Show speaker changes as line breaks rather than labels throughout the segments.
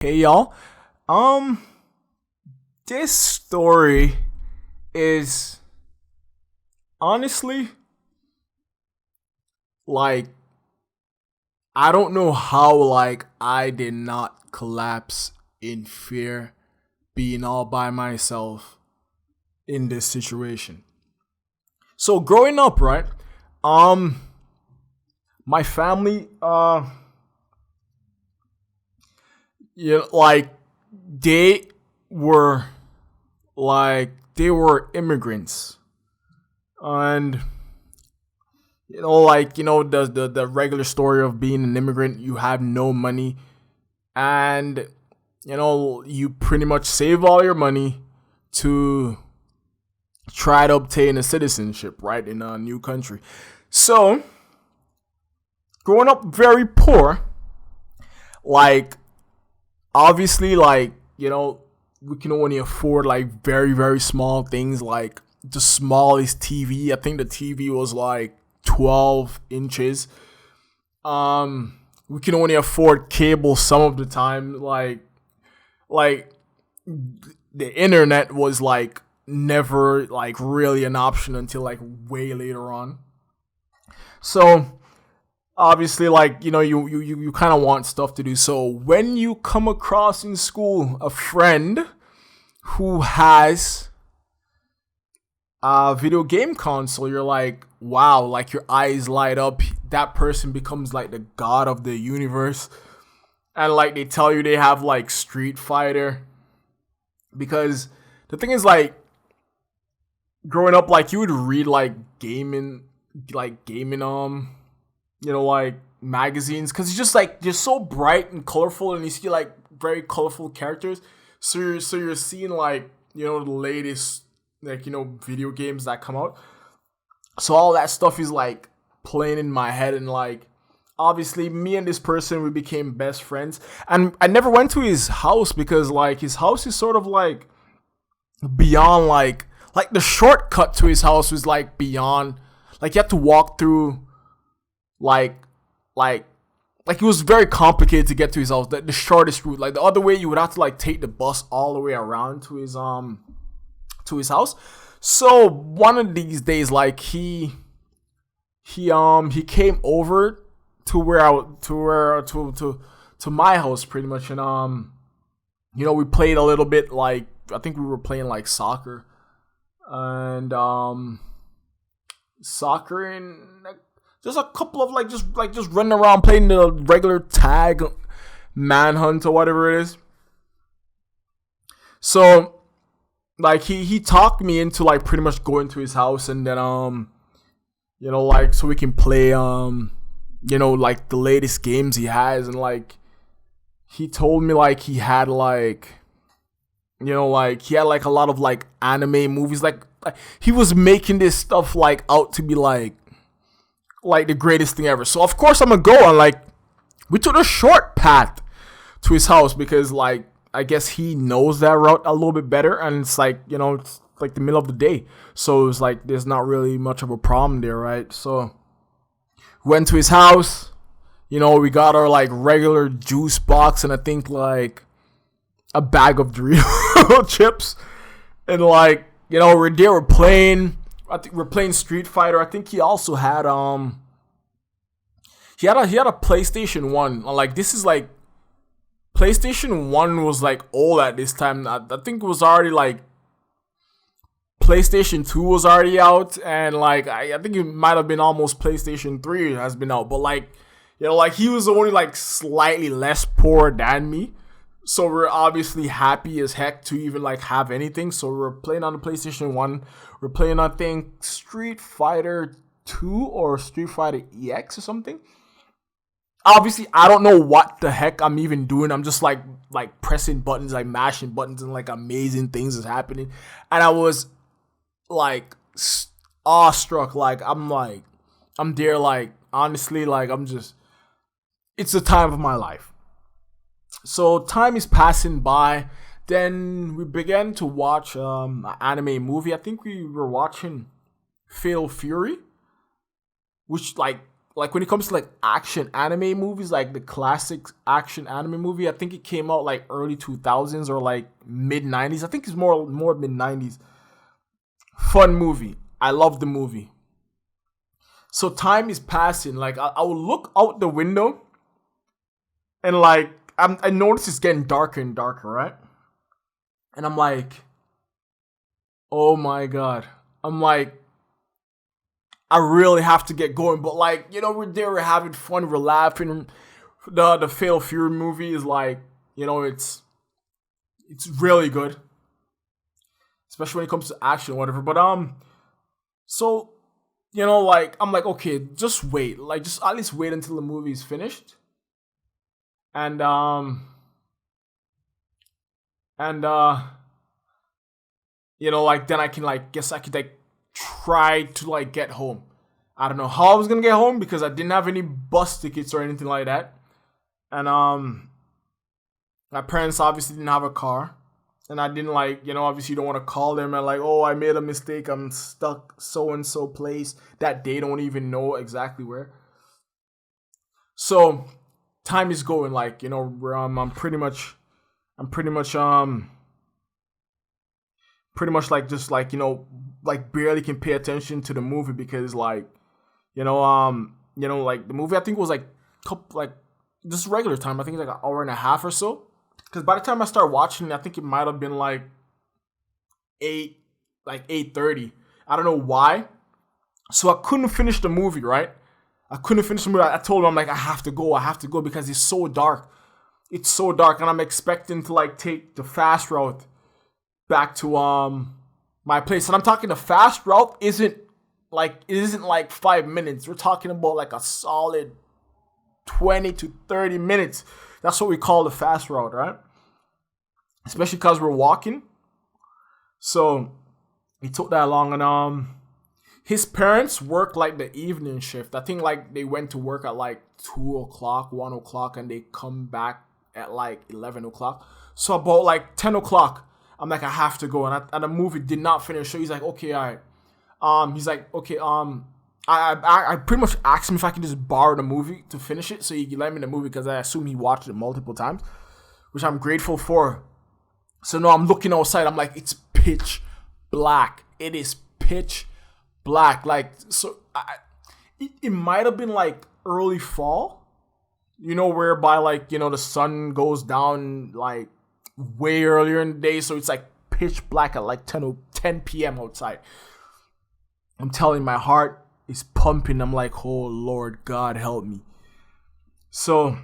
Hey y'all. Um this story is honestly like I don't know how I did not collapse in fear being all by myself in this situation. So growing up, right? Um my family like they were they were immigrants. And the regular story of being an immigrant, you have no money, and you pretty much save all your money to try to obtain a citizenship, right, in a new country. So growing up very poor, like obviously, we can only afford like very very small things, like the smallest TV. I think the TV was like 12 inches. We can only afford cable some of the time. Like the internet was like never like really an option until like way later on. So obviously, you kind of want stuff to do. So when you come across in school a friend who has a video game console, you're like, wow, like your eyes light up. That person becomes like the god of the universe. And like they tell you they have like Street Fighter. Because the thing is, like, growing up, like you would read like gaming like magazines, because it's just like they're so bright and colorful, and you see like very colorful characters. So you're seeing like the latest video games that come out. So all that stuff is like playing in my head, and like obviously me and this person, we became best friends. And I never went to his house because like his house is sort of like beyond like the shortcut to his house was like beyond, like you have to walk through like like it was very complicated to get to his house. The shortest route, like the other way, you would have to like take the bus all the way around to his house. So one of these days, like he came over to to my house pretty much. And we played a little bit. Like I think we were playing like soccer, and soccer, and just a couple of just running around playing the regular tag, manhunt, or whatever it is. So like he talked me into like pretty much going to his house, and then like so we can play like the latest games he has. And like he told me like he had like a lot of like anime movies. Like he was making this stuff like out to be like the greatest thing ever. So of course I'm gonna go, and like we took a short path to his house because like I guess he knows that route a little bit better, and it's like it's like the middle of the day, so it's like there's not really much of a problem there, right? So went to his house. We got our like regular juice box, and I think like a bag of Dorito chips, and like we're there, we're playing. I think we're playing Street Fighter. I think he also had he had a PlayStation 1. Like this is like PlayStation 1 was like old at this time. I think it was already like PlayStation 2 was already out, and like I think it might have been almost PlayStation 3 has been out. But like like he was only like slightly less poor than me. So we're obviously happy as heck to even like have anything. So we're playing on the PlayStation 1. We're playing, I think, Street Fighter 2 or Street Fighter EX or something. Obviously, I don't know what the heck I'm even doing. I'm just like pressing buttons, like mashing buttons, and like amazing things is happening. And I was like awestruck. Like I'm there. Like honestly, like it's the time of my life. So time is passing by. Then we began to watch an anime movie. I think we were watching Fatal Fury, which like when it comes to like action anime movies, like the classic action anime movie, I think it came out like early 2000s or like mid 90s. I think it's more mid 90s. Fun movie. I love the movie. So time is passing. Like I will look out the window, and like I notice it's getting darker and darker, right? And I'm like, oh my god. I'm like, I really have to get going. But like, you know, we're there, we're having fun, we're laughing. The Fatal Fury movie is like, you know, it's really good. Especially when it comes to action or whatever. But so, you know, like I'm like, okay, just wait. Like just at least wait until the movie is finished. And and you know, like then I can like guess I could like try to like get home. I don't know how I was gonna get home because I didn't have any bus tickets or anything like that. And my parents obviously didn't have a car. And I didn't like, you know, obviously you don't want to call them and like, oh, I made a mistake. I'm stuck so and so place that they don't even know exactly where. So time is going, like, you know, I'm pretty much like just like, you know, like barely can pay attention to the movie because like, you know, like the movie I think was like just regular time. I think it's like an hour and a half or so. Because by the time I start watching, I think it might have been like 8:30. I don't know why. So I couldn't finish the movie, right? I couldn't finish the movie. I told him, I'm like, I have to go because it's so dark. It's so dark, and I'm expecting to like take the fast route back to my place. And I'm talking the fast route isn't like 5 minutes. We're talking about like a solid 20 to 30 minutes. That's what we call the fast route, right? Especially because we're walking. So it took that long, and his parents work like the evening shift. I think like they went to work at like 2 o'clock, 1 o'clock, and they come back at like 11 o'clock. So about like 10 o'clock, I'm like, I have to go. And the movie did not finish. So he's like, okay, all right. He's like, okay, I pretty much asked him if I can just borrow the movie to finish it. So he let me the movie because I assume he watched it multiple times, which I'm grateful for. So now I'm looking outside. I'm like, it's pitch black. It is pitch black. Like, so it might have been like early fall, you know, whereby like, you know, the sun goes down like way earlier in the day. So it's like pitch black at like 10 p.m. outside. I'm telling you, my heart is pumping. I'm like, oh Lord God, help me. So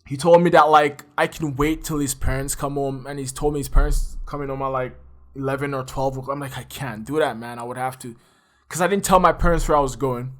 he told me that like I can wait till his parents come home, and he's told me his parents coming home at like 11 or 12 o'clock. I'm like, I can't do that, man. I would have to, because I didn't tell my parents where I was going,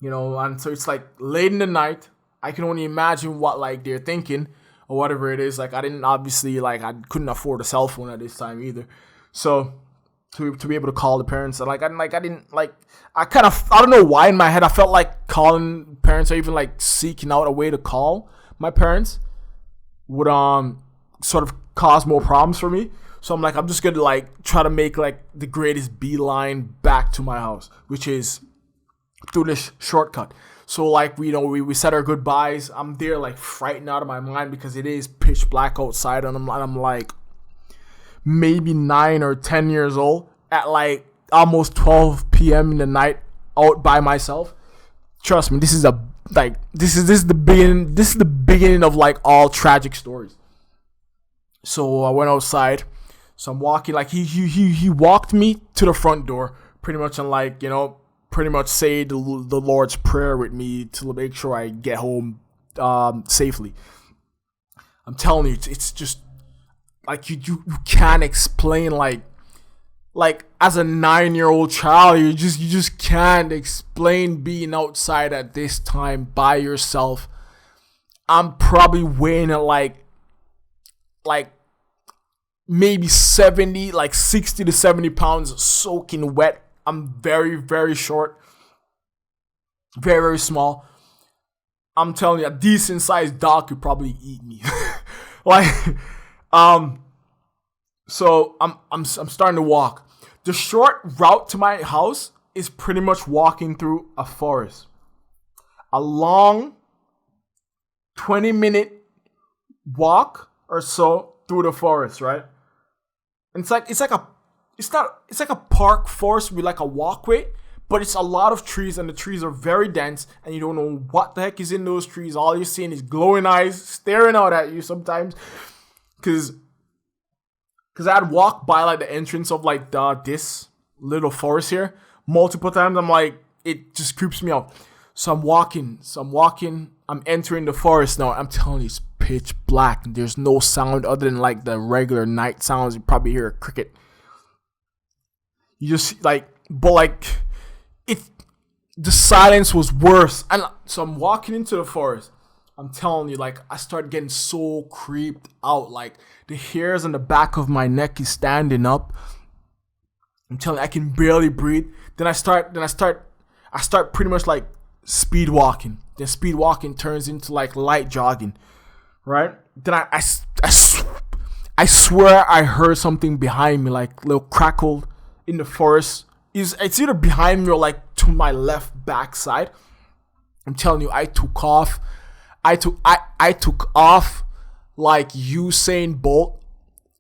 you know. And so it's like late in the night. I can only imagine what like they're thinking or whatever it is. Like I didn't obviously, like I couldn't afford a cell phone at this time either. So to be able to call the parents, and like I don't know why in my head I felt like calling parents or even like seeking out a way to call my parents would sort of cause more problems for me. So I'm like, I'm just gonna like try to make like the greatest beeline back to my house, which is through this shortcut. So like we said our goodbyes. I'm there like frightened out of my mind because it is pitch black outside, and I'm like maybe 9 or 10 years old at like almost 12 p.m. in the night out by myself. Trust me, this is the beginning of like all tragic stories. So I went outside. So I'm walking, like he walked me to the front door pretty much, and like, you know, pretty much say the Lord's Prayer with me to make sure I get home safely. I'm telling you, it's just like you can't explain like as a 9-year-old child, you just can't explain being outside at this time by yourself. I'm probably weighing at like maybe 60 to 70 pounds, soaking wet. I'm very, very short, very, very small. I'm telling you, a decent sized dog could probably eat me. So I'm starting to walk. The short route to my house is pretty much walking through a forest. A long 20-minute walk or so through the forest, right? And it's like a park forest with like a walkway, but it's a lot of trees, and the trees are very dense, and you don't know what the heck is in those trees. All you're seeing is glowing eyes staring out at you sometimes, because I'd walk by like the entrance of like this little forest here multiple times. I'm like, it just creeps me out. So I'm walking, I'm entering the forest now. I'm telling you, it's pitch black. There's no sound other than like the regular night sounds. You probably hear a cricket. You just like, but like, the silence was worse. And so I'm walking into the forest. I'm telling you, like, I started getting so creeped out. Like, the hairs on the back of my neck is standing up. I'm telling you, I can barely breathe. Then I start pretty much like speed walking. Then speed walking turns into like light jogging, right? Then I swear I heard something behind me, like little crackle in the forest. It's either behind me or like to my left backside. I'm telling you, I took off. I took off like Usain Bolt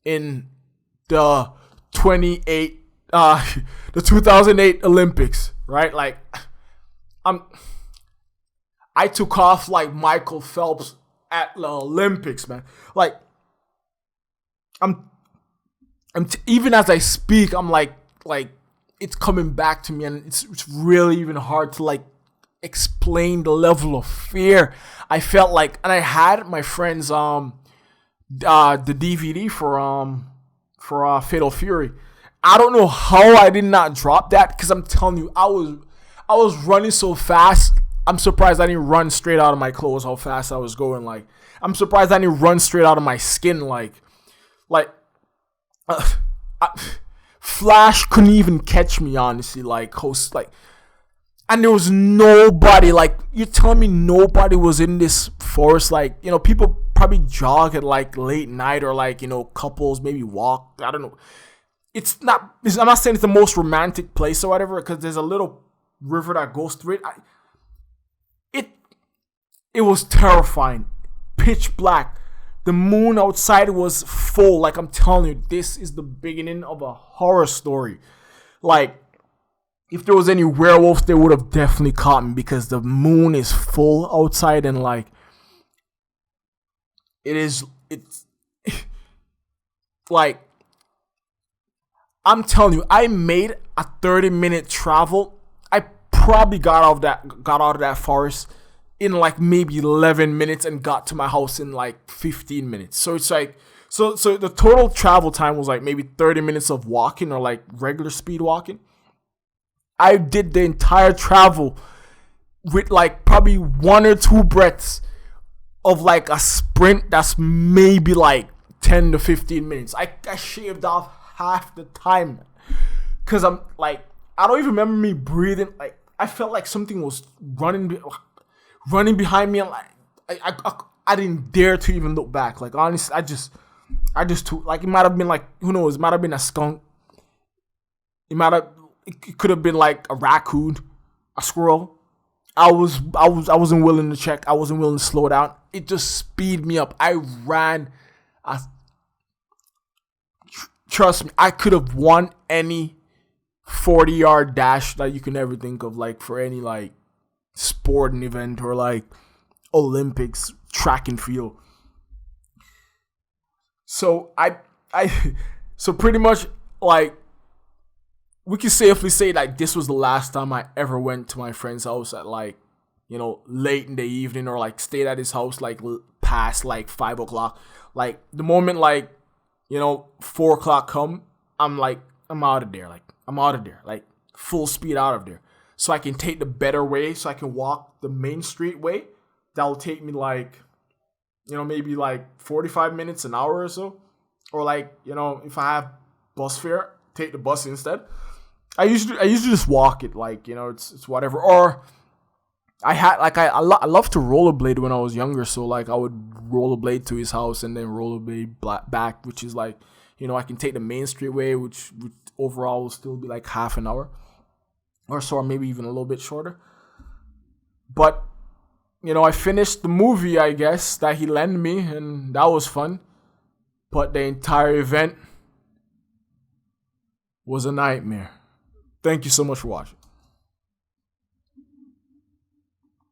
in the 2008 Olympics, right? Like I took off like Michael Phelps at the Olympics, man. Like even as I speak, I'm like it's coming back to me, and it's really even hard to like explain the level of fear I felt like. And I had my friends the DVD for Fatal Fury. I don't know how I did not drop that, because I'm telling you, I was running so fast. I'm surprised I didn't run straight out of my clothes, how fast I was going. Like, I'm surprised I didn't run straight out of my skin. Flash couldn't even catch me, honestly. And there was nobody. Like, you're telling me nobody was in this forest? Like, you know, people probably jog at like late night, or like, you know, couples maybe walk. I don't know. I'm not saying it's the most romantic place or whatever, because there's a little river that goes through it. It was terrifying. Pitch black. The moon outside was full. Like, I'm telling you, this is the beginning of a horror story. Like, if there was any werewolves, they would have definitely caught me, because the moon is full outside, and like, it's like, I'm telling you, I made a 30-minute travel. I probably got out of that forest in like maybe 11 minutes and got to my house in like 15 minutes. So it's like, so the total travel time was like maybe 30 minutes of walking, or like regular speed walking. I did the entire travel with like probably 1 or 2 breaths of like a sprint that's maybe like 10 to 15 minutes. I shaved off half the time, because I'm like, I don't even remember me breathing. Like, I felt like something was running behind me, and like I didn't dare to even look back. Like, honestly, I just took, like, it might have been like, who knows, it might have been a skunk. It could have been like a raccoon, a squirrel. I wasn't willing to check. I wasn't willing to slow down. It just speeded me up. I ran. Trust me, I could have won any 40-yard dash that you can ever think of, like, for any like sporting event or like Olympics, track and field. So so pretty much, like, we can safely say like this was the last time I ever went to my friend's house at like, you know, late in the evening, or like stayed at his house like past like 5 o'clock. Like, the moment like, you know, 4 o'clock come, I'm out of there. Like, I'm out of there. Like, full speed out of there. So I can take the better way, so I can walk the main street way. That'll take me like, you know, maybe like 45 minutes, an hour or so. Or like, you know, if I have bus fare, take the bus instead. I usually just walk it, like, you know, it's whatever. Or I love to rollerblade when I was younger, so like I would rollerblade to his house and then rollerblade back, which is like, you know, I can take the main street way, which overall will still be like half an hour. or so, or maybe even a little bit shorter. But I finished the movie, I guess, that he lent me, and that was fun. But the entire event was a nightmare. Thank you so much for watching.